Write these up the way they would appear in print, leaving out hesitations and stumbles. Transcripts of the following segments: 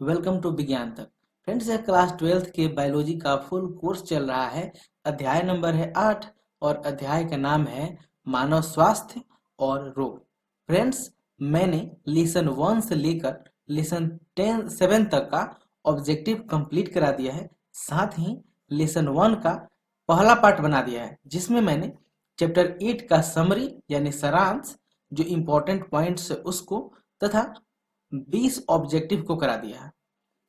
Welcome to विज्ञान तक। Friends, यह क्लास 12th के बायोलॉजी का फुल कोर्स चल रहा है। अध्याय नंबर है 8 और अध्याय का नाम है मानव स्वास्थ्य और रोग। फ्रेंड्स, मैंने लेसन 1 से लेकर लेसन 7 तक का ऑब्जेक्टिव कंप्लीट करा दिया है। साथ ही लेसन 1 का पहला पार्ट बना दिया है, जिसमें मैंने चैप्टर 8 का समरी यानी सारांश, जो इम्पोर्टेंट पॉइंट्स है उसको, तथा 20 ऑब्जेक्टिव को करा दिया है।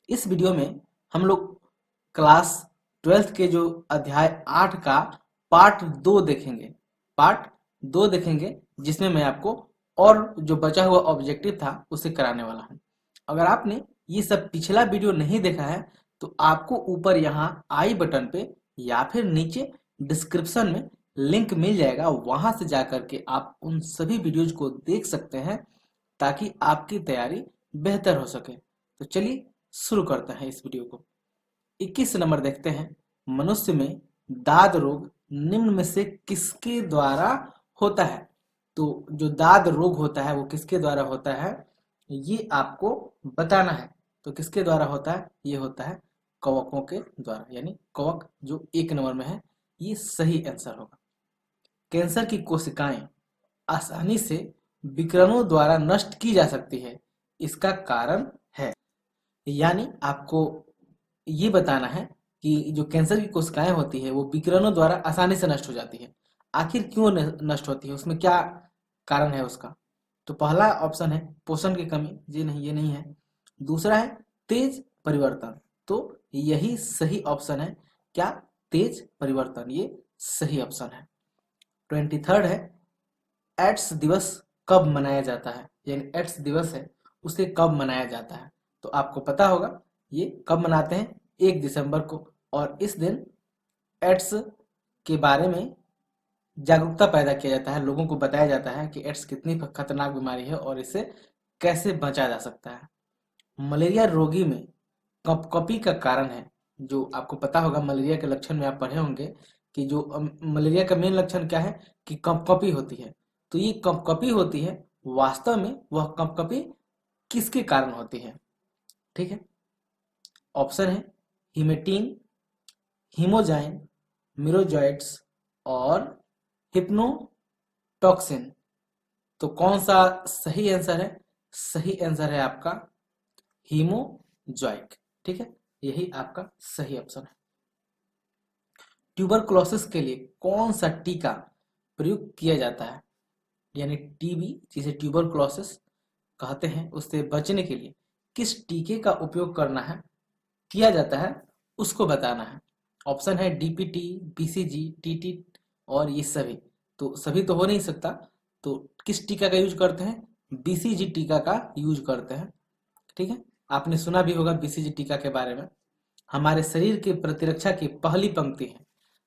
इस वीडियो में हम लोग क्लास 12th के जो अध्याय 8 का पार्ट 2 देखेंगे, जिसमें मैं आपको और जो बचा हुआ ऑब्जेक्टिव था उसे कराने वाला हूं। अगर आपने ये सब पिछला वीडियो नहीं देखा है तो आपको ऊपर यहाँ आई बटन पे या फिर नीचे डिस्क्रिप्शन में लिंक मिल जाएगा, वहां से जाकर के आप उन सभी वीडियोज को देख सकते हैं ताकि आपकी तैयारी बेहतर हो सके। तो चलिए शुरू करते हैं इस वीडियो को। 21 नंबर देखते हैं। मनुष्य में दाद रोग निम्न में से किसके द्वारा होता है? तो जो दाद रोग होता है वो किसके द्वारा होता है, ये आपको बताना है। तो किसके द्वारा होता है? ये होता है कवकों के द्वारा, यानी कवक जो 1 नंबर में है, ये सही आंसर होगा। कैंसर की कोशिकाएं आसानी से विकिरणों द्वारा नष्ट की जा सकती है, इसका कारण है, यानी आपको ये बताना है कि जो कैंसर की कोशिकाएं होती है वो विकिरणों द्वारा आसानी से नष्ट हो जाती है। आखिर क्यों नष्ट होती है, उसमें क्या कारण है उसका? तो पहला ऑप्शन है पोषण की कमी, ये नहीं है। दूसरा है तेज परिवर्तन, तो यही सही ऑप्शन है। क्या? तेज परिवर्तन, ये सही ऑप्शन है। 23rd है एड्स दिवस कब मनाया जाता है, यानी एड्स दिवस है उसे कब मनाया जाता है? तो आपको पता होगा ये कब मनाते हैं, 1 दिसंबर को। और इस दिन एड्स के बारे में जागरूकता पैदा किया जाता है, लोगों को बताया जाता है कि एड्स कितनी खतरनाक बीमारी है और इसे कैसे बचा जा सकता है। मलेरिया रोगी में कपकपी का कारण है, जो आपको पता होगा मलेरिया के लक्षण में आप पढ़े होंगे कि जो मलेरिया का मेन लक्षण क्या है कि कपकपी होती है। तो ये कपकपी होती है, वास्तव में वह कपकपी किसके कारण होती है? ठीक है, ऑप्शन है हिमेटीन, हीमोजाइन, मिरोजॉइट्स और हिप्नोटॉक्सिन। तो कौन सा सही आंसर है? सही आंसर है आपका हीमोजॉइक। ठीक है, यही आपका सही ऑप्शन है। ट्यूबरकुलोसिस के लिए कौन सा टीका प्रयुक्त किया जाता है, यानी टीबी जिसे ट्यूबरकुलोसिस कहते हैं उससे बचने के लिए किस टीके का उपयोग किया जाता है उसको बताना है। ऑप्शन है डीपीटी, बीसीजी, टीटी और ये सभी। तो सभी तो हो नहीं सकता, तो किस टीका का यूज करते हैं? बीसीजी टीका का यूज करते हैं। ठीक है, आपने सुना भी होगा बीसीजी टीका के बारे में। हमारे शरीर के प्रतिरक्षा की पहली पंक्ति है,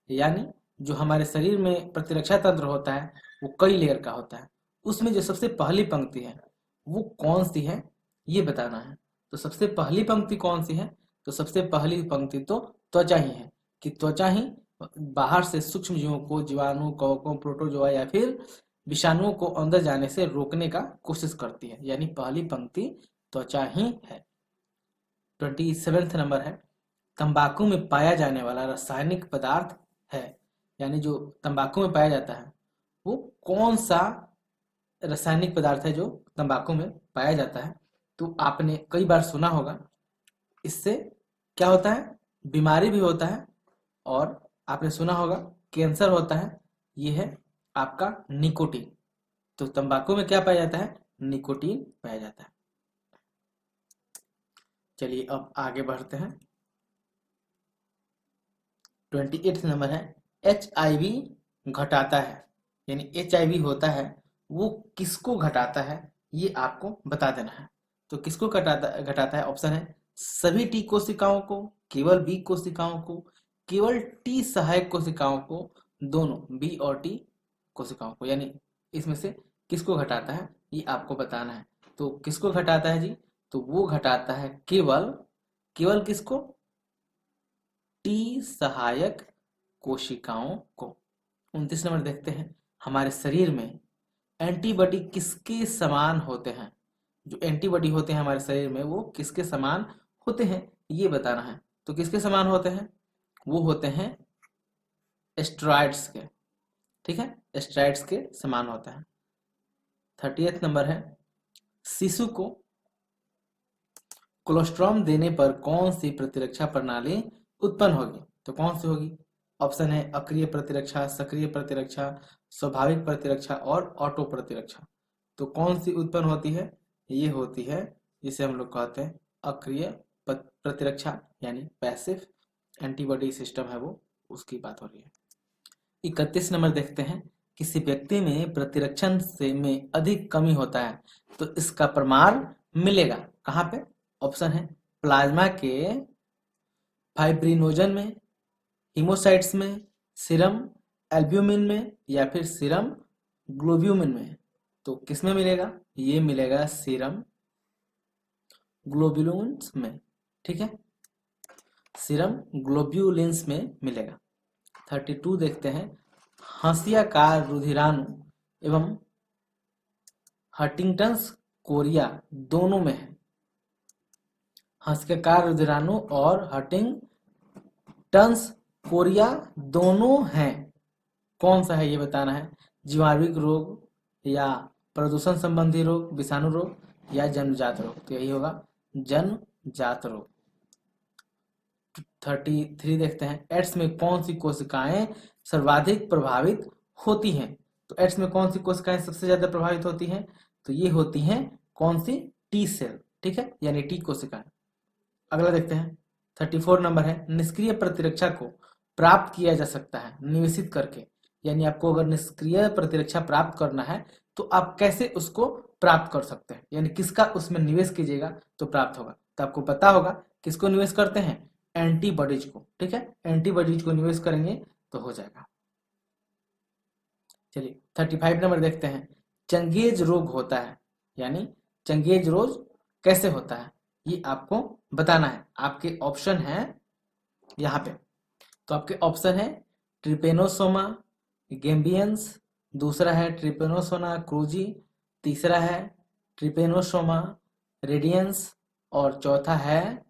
यानी जो हमारे शरीर में प्रतिरक्षा तंत्र होता है वो कई लेयर का होता है, उसमें जो सबसे पहली पंक्ति है वो कौन सी है, ये बताना है। तो सबसे पहली पंक्ति कौन सी है? तो सबसे पहली पंक्ति तो त्वचा ही है, कि त्वचा ही बाहर से सूक्ष्म जीवों को, जीवाणु, कवकों, प्रोटोजोआ या फिर विषाणुओं को अंदर जाने से रोकने का कोशिश करती है, यानी पहली पंक्ति त्वचा ही है। 27th नंबर है तंबाकू में पाया जाने वाला रासायनिक पदार्थ है, यानी जो तंबाकू में पाया जाता है वो कौन सा रासायनिक पदार्थ है जो तंबाकू में पाया जाता है? तो आपने कई बार सुना होगा, इससे क्या होता है? बीमारी भी होता है और आपने सुना होगा कैंसर होता है। ये है आपका निकोटीन। तो तंबाकू में क्या पाया जाता है? निकोटीन पाया जाता है। चलिए अब आगे बढ़ते हैं। 28 नंबर है HIV घटाता है, यानी HIV होता है वो किसको घटाता है, ये आपको बता देना है। तो किसको घटाता है? ऑप्शन है सभी टी कोशिकाओं को, केवल बी कोशिकाओं को, केवल टी सहायक कोशिकाओं को, दोनों बी और टी कोशिकाओं को, यानी इसमें से किसको घटाता है ये आपको बताना है। तो किसको घटाता है जी? तो वो घटाता है केवल किसको? टी सहायक कोशिकाओं को। 29 नंबर देखते हैं। हमारे शरीर में एंटीबॉडी किसके समान होते हैं? जो एंटीबॉडी होते हैं हमारे शरीर में वो किसके समान होते हैं ये बताना है। तो किसके समान होते हैं? वो होते हैं एस्टेरॉइड्स के, ठीक है, एस्टेरॉइड्स के समान होता है। 30th नंबर है, शिशु को कोलोस्ट्रॉम देने पर कौन सी प्रतिरक्षा प्रणाली उत्पन्न होगी? तो कौन सी होगी? ऑप्शन है अक्रिय प्रतिरक्षा, सक्रिय प्रतिरक्षा, स्वाभाविक प्रतिरक्षा और ऑटो प्रतिरक्षा। तो कौन सी उत्पन्न होती है? ये होती है जिसे हम लोग कहते हैं अक्रिय प्रतिरक्षा, यानी पैसिव एंटीबॉडी सिस्टम है वो, उसकी बात हो रही है। 31 नंबर देखते हैं, किसी व्यक्ति में प्रतिरक्षण से में अधिक कमी होता है तो इसका प्रमाण मिलेगा कहाँ पे? ऑप्शन है प्लाज्मा के फाइब्रिनोजन में, हीमोसाइट्स में, सीरम एल्ब्यूमिन में या फिर सीरम ग्लोब्यूमिन में। तो किस में मिलेगा? ये मिलेगा सीरम ग्लोब्यूलिन्स में, ठीक है, सीरम ग्लोब्यूलिन्स में मिलेगा। 32 देखते हैं, हंसिया का रुधिराणु एवं हंटिंगटन्स कोरिया दोनों में है। हंसिया का रुधिराणु और हंटिंगटन्स कोरिया दोनों हैं, कौन सा है ये बताना है। जीवाणुविक रोग या प्रदूषण संबंधी रोग, विषाणु रोग या जन्मजात रोग। तो यही होगा जन्मजात रोग। 33 देखते हैं, एड्स में कौन सी कोशिकाएं सर्वाधिक प्रभावित होती हैं? तो एड्स में कौन सी कोशिकाएं सबसे ज्यादा प्रभावित होती हैं? तो ये होती हैं कौन सी? टी सेल, ठीक है, यानी टी कोशिकाएं। अगला देखते हैं, 34 नंबर है, निष्क्रिय प्रतिरक्षा को प्राप्त किया जा सकता है निवेशित करके। यानी आपको अगर निष्क्रिय प्रतिरक्षा प्राप्त करना है तो आप कैसे उसको प्राप्त कर सकते हैं, यानी किसका उसमें निवेश कीजिएगा तो प्राप्त होगा। तो आपको पता होगा किसको निवेश करते हैं? एंटीबॉडीज को, ठीक है, एंटीबॉडीज को निवेश करेंगे तो हो जाएगा। चलिए 35 नंबर देखते हैं, चंगेज रोग होता है, यानी चंगेज रोग कैसे होता है ये आपको बताना है। आपके ऑप्शन है यहाँ पे, तो आपके ऑप्शन है ट्रिपेनोसोमा गेम्बियंस, दूसरा है ट्रिपेनोसोमा क्रूजी, तीसरा है ट्रिपेनोसोमा रेडियंस और चौथा है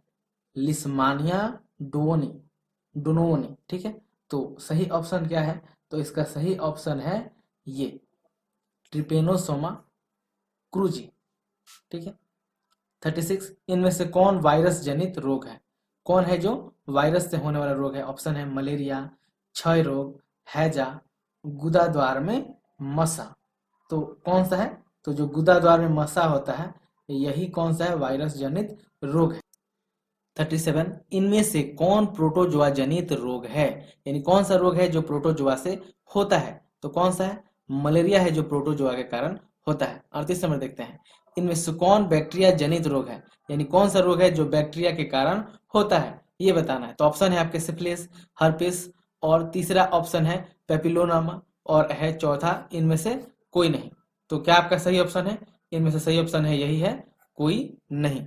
लिस्मानिया डोनोनी, ठीक है। तो सही ऑप्शन क्या है? तो इसका सही ऑप्शन है ये ट्रिपेनोसोमा क्रूजी, ठीक है। 36, इनमें से कौन वायरस जनित रोग है? कौन है जो वायरस से होने वाला रोग है? ऑप्शन है मलेरिया, क्षय रोग, हैजा, गुदाद्वार में मसा। तो कौन सा है? तो जो गुदाद्वार में मसा होता है यही कौन सा है? वायरस जनित रोग है। 37, इनमें से कौन प्रोटोजोआ जनित रोग है? यानी कौन सा रोग है जो प्रोटोजोआ से होता है? तो कौन सा है? मलेरिया है जो प्रोटोजोआ के कारण होता है। 38 नंबर देखते हैं, इनमें से कौन बैक्टीरिया जनित रोग है? यानी कौन सा रोग है जो बैक्टीरिया के कारण होता है ये बताना है। तो ऑप्शन है आपके सिफिलिस, हर्पिस और तीसरा ऑप्शन है पेपिलोमामा और है चौथा इनमें से कोई नहीं। तो क्या आपका सही ऑप्शन है? इनमें से सही ऑप्शन है यही है, कोई नहीं।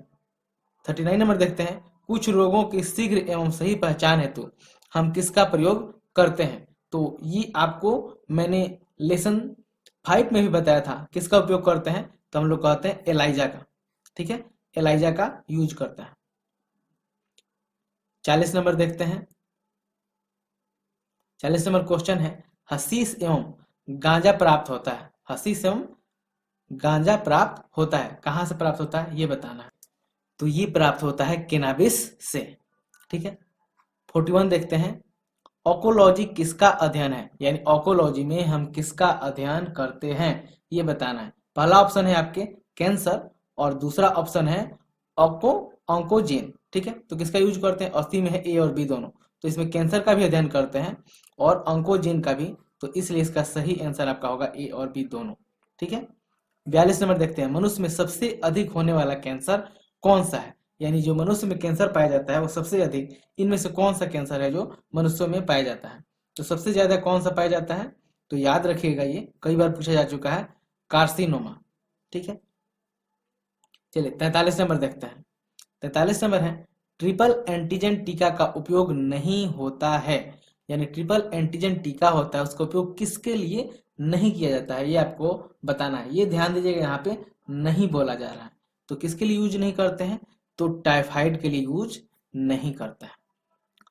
39 नंबर देखते हैं, कुछ रोगों की शीघ्र एवं सही पहचान हेतु हम किसका प्रयोग करते हैं? तो ये आपको मैंने लेसन 5 में भी बताया था, किसका उपयोग करते हैं? तो हम लोग कहते हैं एलाइजा का, ठीक है, एलाइजा का यूज करता है। 40 नंबर देखते हैं, 40 नंबर क्वेश्चन है, हशीश एवं गांजा प्राप्त होता है। हशीश एवं गांजा प्राप्त होता है, कहां से प्राप्त होता है ये बताना है। तो ये प्राप्त होता है कैनाबिस से, ठीक है। 41 देखते हैं, ऑकोलॉजी किसका अध्ययन है? यानी ऑकोलॉजी में हम किसका अध्ययन करते हैं ये बताना है। पहला ऑप्शन है आपके कैंसर और दूसरा ऑप्शन है ऑन्कोजीन, ठीक है। तो किसका यूज करते हैं? अस्थि में है ए और बी दोनों, तो इसमें कैंसर का भी अध्ययन करते हैं और ऑन्कोजीन का भी, तो इसलिए इसका सही आंसर आपका होगा ए और बी दोनों, ठीक है। 42 नंबर देखते हैं, मनुष्य में सबसे अधिक होने वाला कैंसर कौन सा है? यानी जो मनुष्य में कैंसर पाया जाता है वो सबसे अधिक इनमें से कौन सा कैंसर है जो मनुष्यों में पाया जाता है? तो सबसे ज्यादा कौन सा पाया जाता है? तो याद रखिएगा, ये कई बार पूछा जा चुका है, कार्सिनोमा, ठीक है। चलिए 43 नंबर देखते हैं। 43 नंबर है, ट्रिपल एंटीजन टीका का उपयोग नहीं होता है। यानी ट्रिपल एंटीजन टीका होता है, उसका उपयोग किसके लिए नहीं किया जाता है ये आपको बताना है। ये ध्यान दीजिएगा, यहाँ पे नहीं बोला जा रहा है। तो किसके लिए यूज नहीं करते हैं? तो टाइफाइड के लिए यूज नहीं करता है।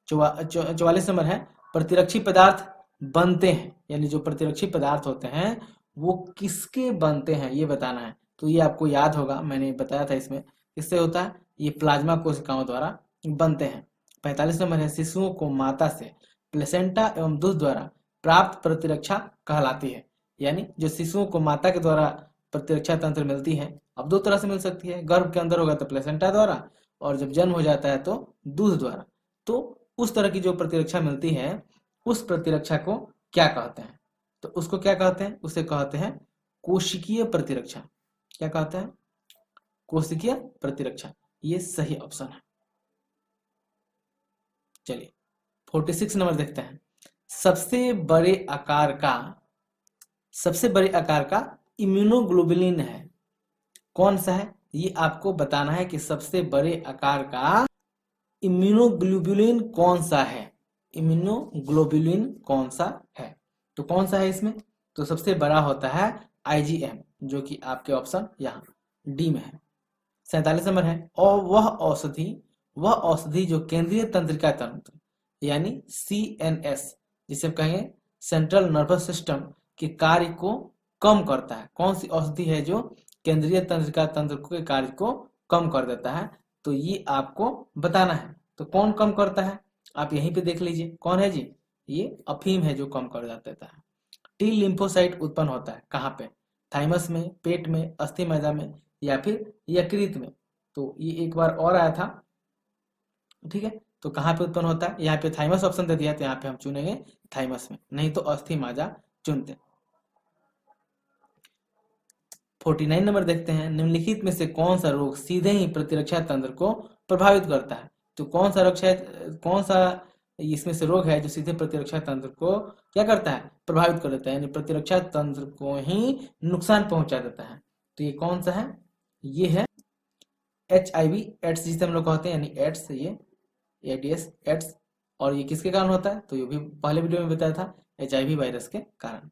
44 नंबर है प्रतिरक्षी पदार्थ बनते हैं, यानी जो प्रतिरक्षी पदार्थ होते हैं वो किसके बनते हैं ये बताना है। तो ये आपको याद होगा, मैंने बताया था इसमें किससे होता है, ये प्लाज्मा कोशिकाओं द्वारा बनते हैं। 45 नंबर है शिशुओं को माता से प्लेसेंटा एवं दूध द्वारा प्राप्त प्रतिरक्षा कहलाती है। यानी जो शिशुओं को माता के द्वारा प्रतिरक्षा तंत्र मिलती है, अब दो तरह से मिल सकती है, गर्भ के अंदर होगा तो प्लेसेंटा द्वारा, और जब जन्म हो जाता है तो दूध द्वारा। तो उस तरह की जो प्रतिरक्षा मिलती है उस प्रतिरक्षा को क्या कहते हैं, तो उसको क्या कहते हैं, उसे कहते हैं कोशिकीय प्रतिरक्षा। क्या कहते हैं, कोशिकीय प्रतिरक्षा, ये सही ऑप्शन है। चलिए 46 नंबर देखते हैं। सबसे बड़े आकार का इम्यूनोग्लोबुलिन है, कौन सा है, ये आपको बताना है कि सबसे बड़े आकार का इम्यूनोग्लोबुलिन कौन सा है, इम्यूनोग्लोबुलिन कौन सा है, तो कौन सा है इसमें, तो सबसे बड़ा होता है IgM, जो कि आपके ऑप्शन यहाँ डी में है। 47 नंबर है और वह औषधि जो केंद्रीय तंत्रिका तंत्र यानी CNS जिसे हम कहेंगे सेंट्रल नर्वस सिस्टम के कार्य को कम करता है, कौन सी औषधि है जो केंद्रीय तंत्रिका तंत्र के कार्य को कम कर देता है, तो ये आपको बताना है। तो कौन कम करता है, आप यहीं पे देख लीजिए कौन है जी, ये अफीम है जो कम कर देता है। टी लिम्फोसाइट उत्पन्न होता है कहाँ पे, थाइमस में, पेट में, अस्थि मैदा में या फिर यकृत में, तो ये एक बार और आया था, ठीक है, तो कहाँ पे उत्पन्न होता है, यहाँ पे थाइमस ऑप्शन दे दिया तो यहाँ पे हम चुनेंगे थाइमस में, नहीं तो अस्थि मैदा चुनते। 49 नंबर देखते हैं, निम्नलिखित में से कौन सा रोग सीधे ही प्रतिरक्षा तंत्र को प्रभावित करता है, तो कौन सा इसमें से रोग है जो सीधे प्रतिरक्षा तंत्र को क्या करता है, प्रभावित कर देता है, यानी प्रतिरक्षा तंत्र को ही नुकसान पहुंचा देता है, तो ये कौन सा है, ये है HIV एड्स जिसे हम लोग कहते हैं, यानी एड्स, ये AIDS एड्स, और ये किसके कारण होता है, तो ये भी पहले वीडियो में बताया था, HIV वायरस के कारण।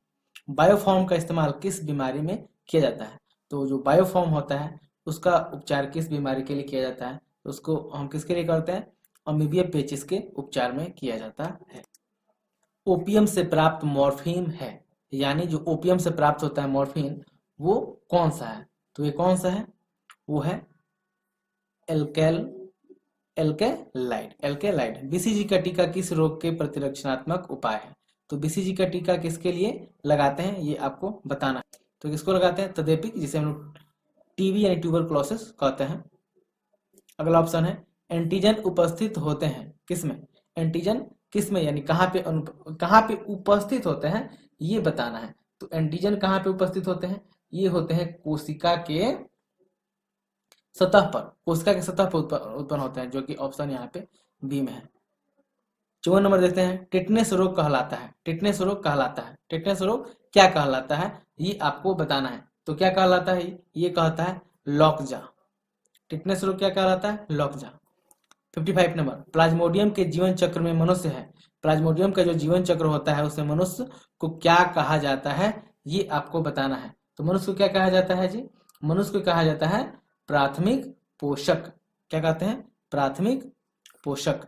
बायोफॉर्म का इस्तेमाल किस बीमारी में किया जाता है, तो जो बायोफॉर्म होता है उसका उपचार किस बीमारी के लिए किया जाता है, तो उसको हम किसके लिए करते हैं, अमीबिया पेचिस के उपचार में किया जाता है। ओपियम से प्राप्त मॉर्फिन है, यानी जो ओपियम से प्राप्त होता है मॉर्फिन वो कौन सा है, तो ये कौन सा है, वो है एल्केलाइड। BCG का टीका किस रोग के प्रतिरक्षणात्मक उपाय है, तो BCG का टीका किसके लिए लगाते हैं ये आपको बताना है, तो किसको लगाते हैं, तपेदिक, जिसे हम लोग TB यानी ट्यूबरकुलोसिस कहते हैं। अगला ऑप्शन है एंटीजन उपस्थित होते हैं किसमें, एंटीजन किसमें, यानी कहाँ पे उपस्थित होते हैं ये बताना है, तो एंटीजन कहाँ पे उपस्थित होते हैं, ये होते हैं कोशिका के सतह पर, कोशिका के सतह पर उत्पन्न होते हैं, जो कि ऑप्शन यहाँ पे बी में है। 54 नंबर देखते हैं, टिटनेस रोग कहलाता है, टिटनेस रोग क्या कहलाता है ये आपको बताना है, तो क्या कहलाता है, ये कहता है लॉकजा, टिटनेस रोग क्या कहलाता है, लॉकजा। 55 नंबर, प्लाज्मोडियम के जीवन चक्र में मनुष्य है, प्लाज्मोडियम का जो जीवन चक्र होता है उसमें मनुष्य को क्या कहा जाता है ये आपको बताना है, तो मनुष्य को क्या कहा जाता है जी, मनुष्य को कहा जाता है प्राथमिक पोषक, क्या कहते हैं, प्राथमिक पोषक।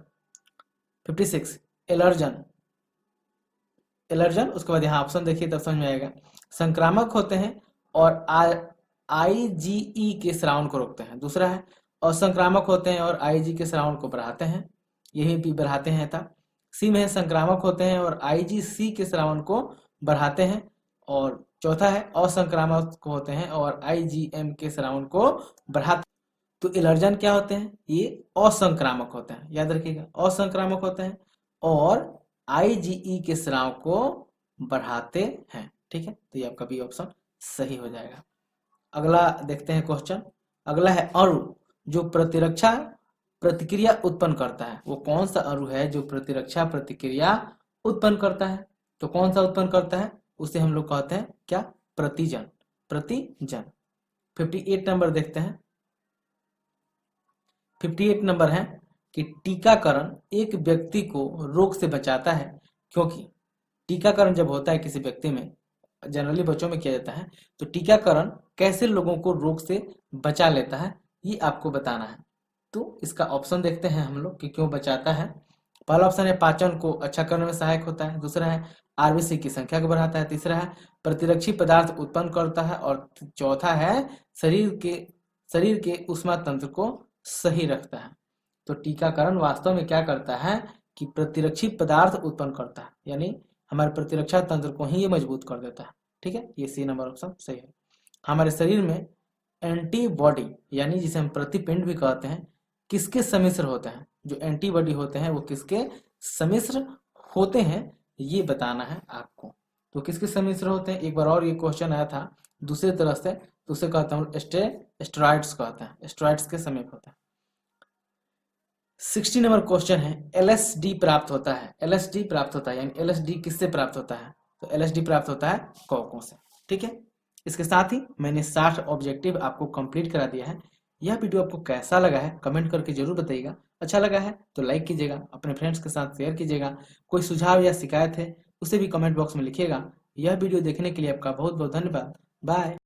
56 एलर्जन, उसके बाद यहाँ ऑप्शन देखिए तब समझ में आएगा, संक्रामक होते हैं और IgE के स्रावन को रोकते हैं, दूसरा है असंक्रामक होते हैं और IG के स्रावन को बढ़ाते हैं, यही भी बढ़ाते हैं था। सी में है संक्रामक होते हैं और IgC के स्रावन को बढ़ाते हैं, और चौथा है असंक्रामक होते हैं और IgM के स्रावन को बढ़ाते हैं। तो एलर्जन क्या होते हैं, ये असंक्रामक होते हैं, याद रखिएगा असंक्रामक होते हैं और IgE के स्राव को बढ़ाते हैं, ठीक है, तो ये आपका बी ऑप्शन सही हो जाएगा। अगला देखते हैं क्वेश्चन, अगला है अणु जो प्रतिरक्षा प्रतिक्रिया उत्पन्न करता है, वो कौन सा अणु है जो प्रतिरक्षा प्रतिक्रिया उत्पन्न करता है, तो कौन सा उत्पन्न करता है, उसे हम लोग कहते हैं क्या, प्रतिजन। 58 नंबर देखते हैं, 58 नंबर है कि टीकाकरण एक व्यक्ति को रोग से बचाता है, क्योंकि टीकाकरण जब होता है किसी व्यक्ति में, जनरली बच्चों में किया जाता है, तो टीकाकरण कैसे लोगों को रोग से बचा लेता है ये आपको बताना है। तो इसका ऑप्शन देखते हैं हम लोग कि क्यों बचाता है। पहला ऑप्शन है पाचन को अच्छा करने में सहायक होता है, दूसरा है आरबीसी की संख्या को बढ़ाता है, तीसरा है प्रतिरक्षी पदार्थ उत्पन्न करता है, और चौथा है शरीर के ऊष्मा तंत्र को सही रखता है। तो टीकाकरण वास्तव में क्या करता है कि प्रतिरक्षी पदार्थ उत्पन्न करता है, यानी हमारे प्रतिरक्षा तंत्र को ही ये मजबूत कर देता है। ठीक है, ये सी नंबर ऑप्शन सही है। हमारे शरीर में एंटीबॉडी यानी जिसे हम प्रतिपिंड भी कहते हैं, किसके सम्मिश्र होते हैं? जो एंटीबॉडी होते हैं वो किसके सम्मिश्र होते हैं, ये बताना है आपको। तो किसके सम्मिश्र होते हैं? एक बार और ये क्वेश्चन आया था दूसरी तरह से, तो उसे कहते हैं स्टेरॉइड्स कहते हैं, स्टेरॉइड्स के समीप होता है। 60 नंबर क्वेश्चन है एलएसडी प्राप्त होता है। एलएसडी प्राप्त होता है यानी एलएसडी किससे प्राप्त होता है? तो एलएसडी प्राप्त होता है कॉकों से। ठीक है, इसके साथ ही मैंने 60 ऑब्जेक्टिव आपको कंप्लीट करा दिया है। यह वीडियो आपको कैसा लगा है कमेंट करके जरूर बताइएगा। अच्छा लगा है तो लाइक कीजिएगा, अपने फ्रेंड्स के साथ शेयर कीजिएगा। कोई सुझाव या शिकायत है उसे भी कमेंट बॉक्स में लिखिएगा। यह वीडियो देखने के लिए आपका बहुत बहुत धन्यवाद। बाय।